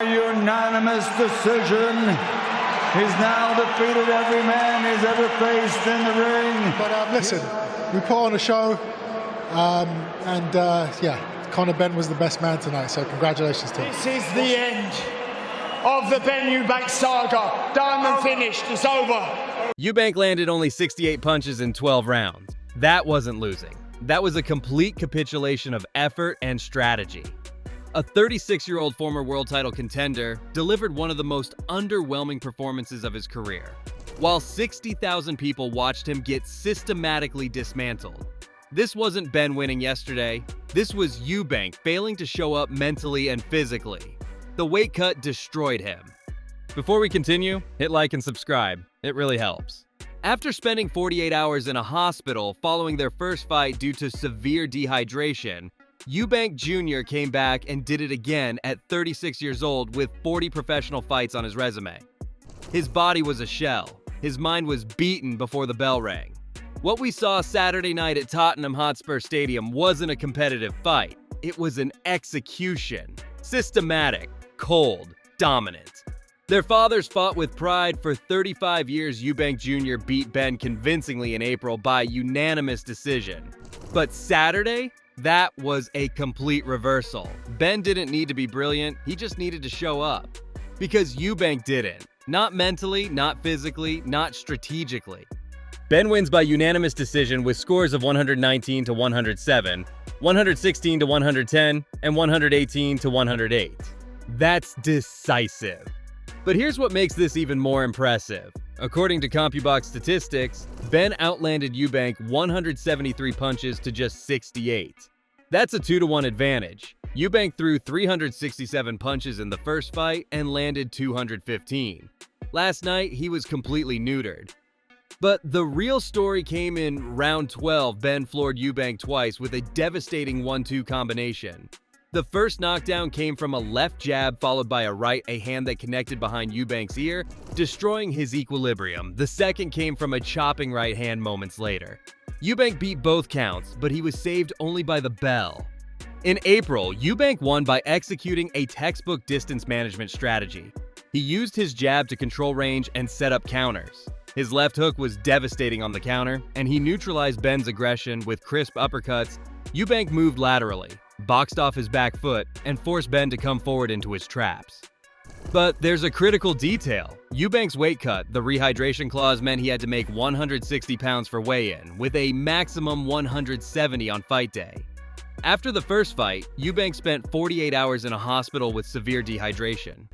Unanimous decision. He's now defeated every man he's ever faced in the ring. But listen, we put on a show, yeah, Conor Benn was the best man tonight, so congratulations to him. This is the end of the Benn Eubank saga. Done and finished. It's over. Eubank landed only 68 punches in 12 rounds. That wasn't losing. That was a complete capitulation of effort and strategy. A 36-year-old former world title contender delivered one of the most underwhelming performances of his career, while 60,000 people watched him get systematically dismantled. This wasn't Benn winning yesterday. This was Eubank failing to show up mentally and physically. The weight cut destroyed him. Before we continue, hit like and subscribe. It really helps. After spending 48 hours in a hospital following their first fight due to severe dehydration, Eubank Jr. came back and did it again at 36 years old with 40 professional fights on his resume. His body was a shell. His mind was beaten before the bell rang. What we saw Saturday night at Tottenham Hotspur Stadium wasn't a competitive fight. It was an execution. Systematic, cold, dominant. Their fathers fought with pride. For 35 years, Eubank Jr. beat Benn convincingly in April by unanimous decision. But Saturday? That was a complete reversal. Benn didn't need to be brilliant, he just needed to show up. Because Eubank didn't. Not mentally, not physically, not strategically. Benn wins by unanimous decision with scores of 119 to 107, 116 to 110, and 118 to 108. That's decisive. But here's what makes this even more impressive. According to CompuBox statistics, Benn outlanded Eubank 173 punches to just 68. That's a 2-to-1 advantage. Eubank threw 367 punches in the first fight and landed 215. Last night, he was completely neutered. But the real story came in round 12. Benn floored Eubank twice with a devastating 1-2 combination. The first knockdown came from a left jab followed by a right, a hand that connected behind Eubank's ear, destroying his equilibrium. The second came from a chopping right hand moments later. Eubank beat both counts, but he was saved only by the bell. In April, Eubank won by executing a textbook distance management strategy. He used his jab to control range and set up counters. His left hook was devastating on the counter, and he neutralized Benn's aggression with crisp uppercuts. Eubank moved laterally, boxed off his back foot, and forced Benn to come forward into his traps. But there's a critical detail. Eubank's weight cut, the rehydration clause, meant he had to make 160 pounds for weigh-in, with a maximum 170 on fight day. After the first fight, Eubank spent 48 hours in a hospital with severe dehydration.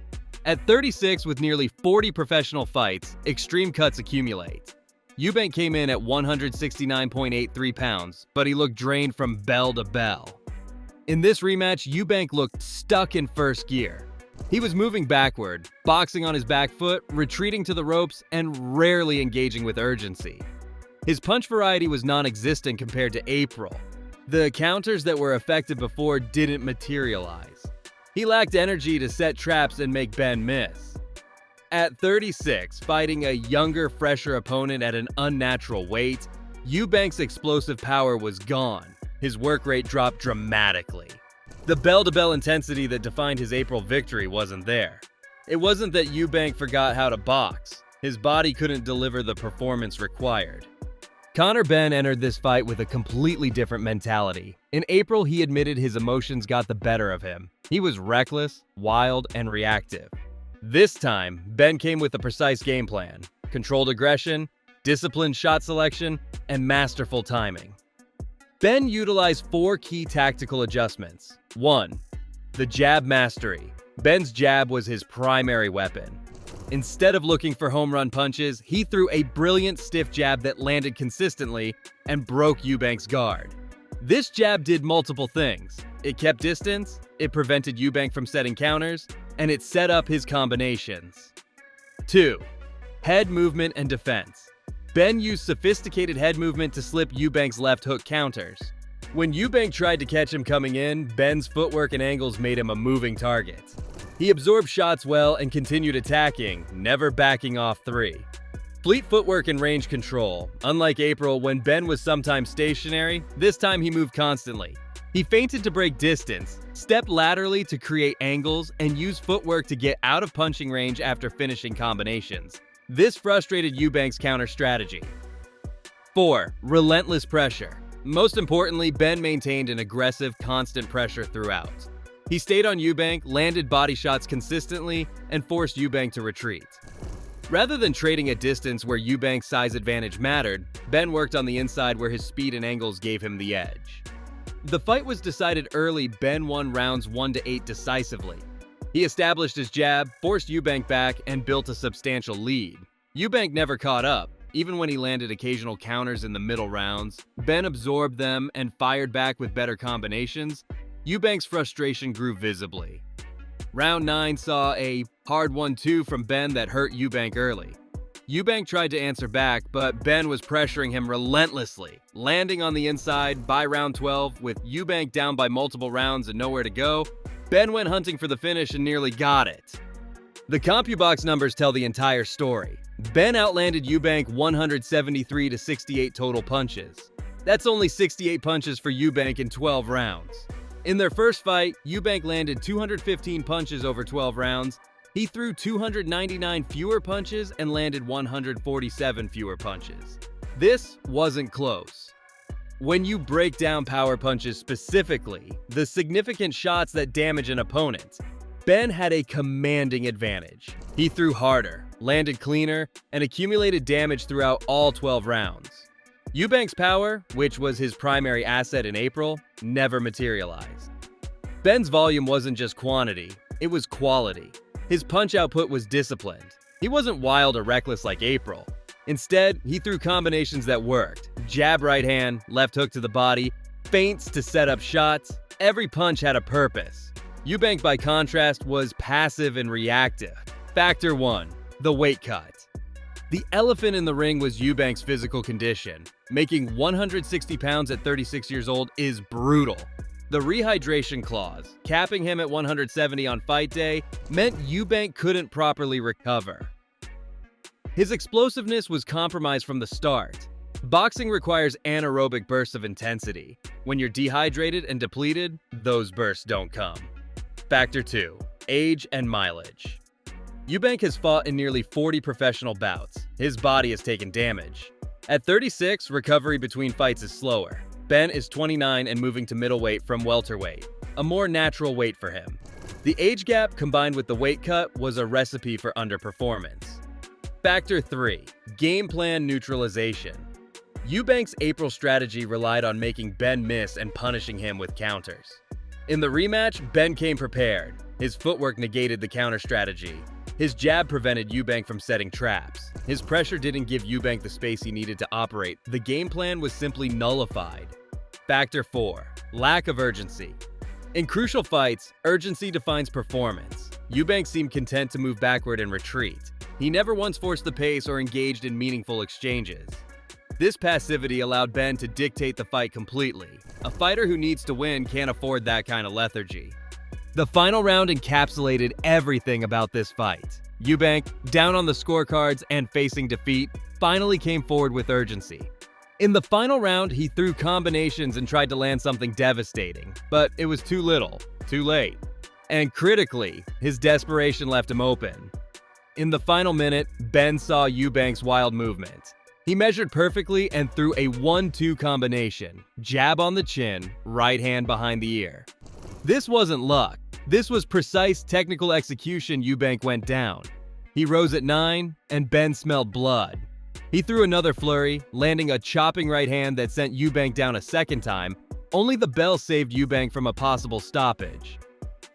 At 36 with nearly 40 professional fights, extreme cuts accumulate. Eubank came in at 169.83 pounds, but he looked drained from bell to bell. In this rematch, Eubank looked stuck in first gear. He was moving backward, boxing on his back foot, retreating to the ropes, and rarely engaging with urgency. His punch variety was non-existent compared to April. The counters that were effective before didn't materialize. He lacked energy to set traps and make Benn miss. At 36, fighting a younger, fresher opponent at an unnatural weight, Eubank's explosive power was gone. His work rate dropped dramatically. The bell-to-bell intensity that defined his April victory wasn't there. It wasn't that Eubank forgot how to box. His body couldn't deliver the performance required. Conor Benn entered this fight with a completely different mentality. In April, he admitted his emotions got the better of him. He was reckless, wild, and reactive. This time, Benn came with a precise game plan: controlled aggression, disciplined shot selection, and masterful timing. Benn utilized 4 key tactical adjustments. 1. The jab mastery. Benn's jab was his primary weapon. Instead of looking for home run punches, he threw a brilliant stiff jab that landed consistently and broke Eubank's guard. This jab did multiple things. It kept distance, it prevented Eubank from setting counters, and it set up his combinations. 2. Head movement and defense. Benn used sophisticated head movement to slip Eubank's left hook counters. When Eubank tried to catch him coming in, Benn's footwork and angles made him a moving target. He absorbed shots well and continued attacking, never backing off 3. Fleet footwork and range control. Unlike April, when Benn was sometimes stationary, this time he moved constantly. He feinted to break distance, stepped laterally to create angles, and used footwork to get out of punching range after finishing combinations. This frustrated Eubank's counter strategy. 4. Relentless pressure. Most importantly, Benn maintained an aggressive, constant pressure throughout. He stayed on Eubank, landed body shots consistently, and forced Eubank to retreat. Rather than trading a distance where Eubank's size advantage mattered, Benn worked on the inside where his speed and angles gave him the edge. The fight was decided early. Benn won rounds 1 to 8 decisively. He established his jab, forced Eubank back, and built a substantial lead. Eubank never caught up. Even when he landed occasional counters in the middle rounds, Benn absorbed them and fired back with better combinations. Eubank's frustration grew visibly. Round 9 saw a hard 1-2 from Benn that hurt Eubank early. Eubank tried to answer back, but Benn was pressuring him relentlessly, landing on the inside. By round 12, with Eubank down by multiple rounds and nowhere to go, Benn went hunting for the finish and nearly got it. The CompuBox numbers tell the entire story. Benn outlanded Eubank 173 to 68 total punches. That's only 68 punches for Eubank in 12 rounds. In their first fight, Eubank landed 215 punches over 12 rounds. He threw 299 fewer punches and landed 147 fewer punches. This wasn't close. When you break down power punches specifically, the significant shots that damage an opponent, Benn had a commanding advantage. He threw harder, landed cleaner, and accumulated damage throughout all 12 rounds. Eubank's power, which was his primary asset in April, never materialized. Benn's volume wasn't just quantity, it was quality. His punch output was disciplined. He wasn't wild or reckless like April. Instead, he threw combinations that worked. Jab right hand, left hook to the body, feints to set up shots. Every punch had a purpose. Eubank, by contrast, was passive and reactive. Factor 1. The weight cut. The elephant in the ring was Eubank's physical condition. Making 160 pounds at 36 years old is brutal. The rehydration clause, capping him at 170 on fight day, meant Eubank couldn't properly recover. His explosiveness was compromised from the start. Boxing requires anaerobic bursts of intensity. When you're dehydrated and depleted, those bursts don't come. Factor 2. Age and mileage. Eubank has fought in nearly 40 professional bouts. His body has taken damage. At 36, recovery between fights is slower. Benn is 29 and moving to middleweight from welterweight, a more natural weight for him. The age gap combined with the weight cut was a recipe for underperformance. Factor 3. Game plan neutralization. Eubank's April strategy relied on making Benn miss and punishing him with counters. In the rematch, Benn came prepared. His footwork negated the counter strategy. His jab prevented Eubank from setting traps. His pressure didn't give Eubank the space he needed to operate. The game plan was simply nullified. Factor 4. Lack of urgency. In crucial fights, urgency defines performance. Eubank seemed content to move backward and retreat. He never once forced the pace or engaged in meaningful exchanges. This passivity allowed Benn to dictate the fight completely. A fighter who needs to win can't afford that kind of lethargy. The final round encapsulated everything about this fight. Eubank, down on the scorecards and facing defeat, finally came forward with urgency. In the final round, he threw combinations and tried to land something devastating, but it was too little, too late. And critically, his desperation left him open. In the final minute, Benn saw Eubank's wild movement. He measured perfectly and threw a 1-2 combination, jab on the chin, right hand behind the ear. This wasn't luck. This was precise technical execution. Eubank went down. He rose at 9, and Benn smelled blood. He threw another flurry, landing a chopping right hand that sent Eubank down a second time. Only the bell saved Eubank from a possible stoppage.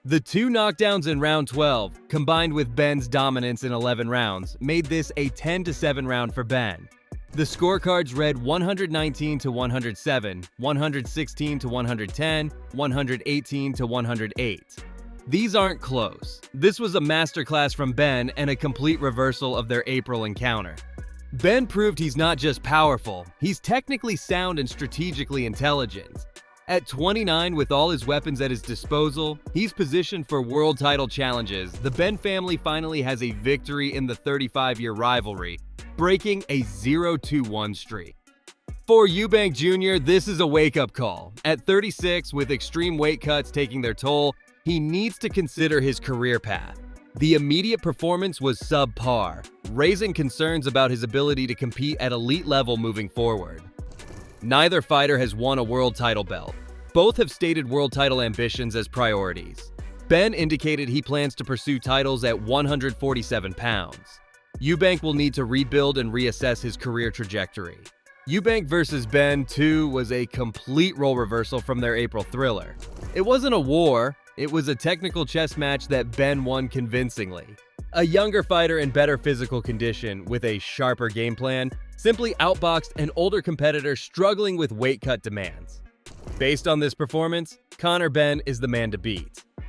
The 2 knockdowns in round 12, combined with Benn's dominance in 11 rounds, made this a 10-7 round for Benn. The scorecards read 119 to 107, 116 to 110, 118 to 108. These aren't close. This was a masterclass from Benn and a complete reversal of their April encounter. Benn proved he's not just powerful, he's technically sound and strategically intelligent. At 29, with all his weapons at his disposal, he's positioned for world title challenges. The Benn family finally has a victory in the 35-year rivalry, breaking a 0-1 streak. For Eubank Jr., this is a wake-up call. At 36, with extreme weight cuts taking their toll, he needs to consider his career path. The immediate performance was subpar, raising concerns about his ability to compete at elite level moving forward. Neither fighter has won a world title belt. Both have stated world title ambitions as priorities. Benn indicated he plans to pursue titles at 147 pounds. Eubank will need to rebuild and reassess his career trajectory. Eubank vs. Benn, too, was a complete role reversal from their April thriller. It wasn't a war, it was a technical chess match that Benn won convincingly. A younger fighter in better physical condition, with a sharper game plan, simply outboxed an older competitor struggling with weight cut demands. Based on this performance, Conor Benn is the man to beat.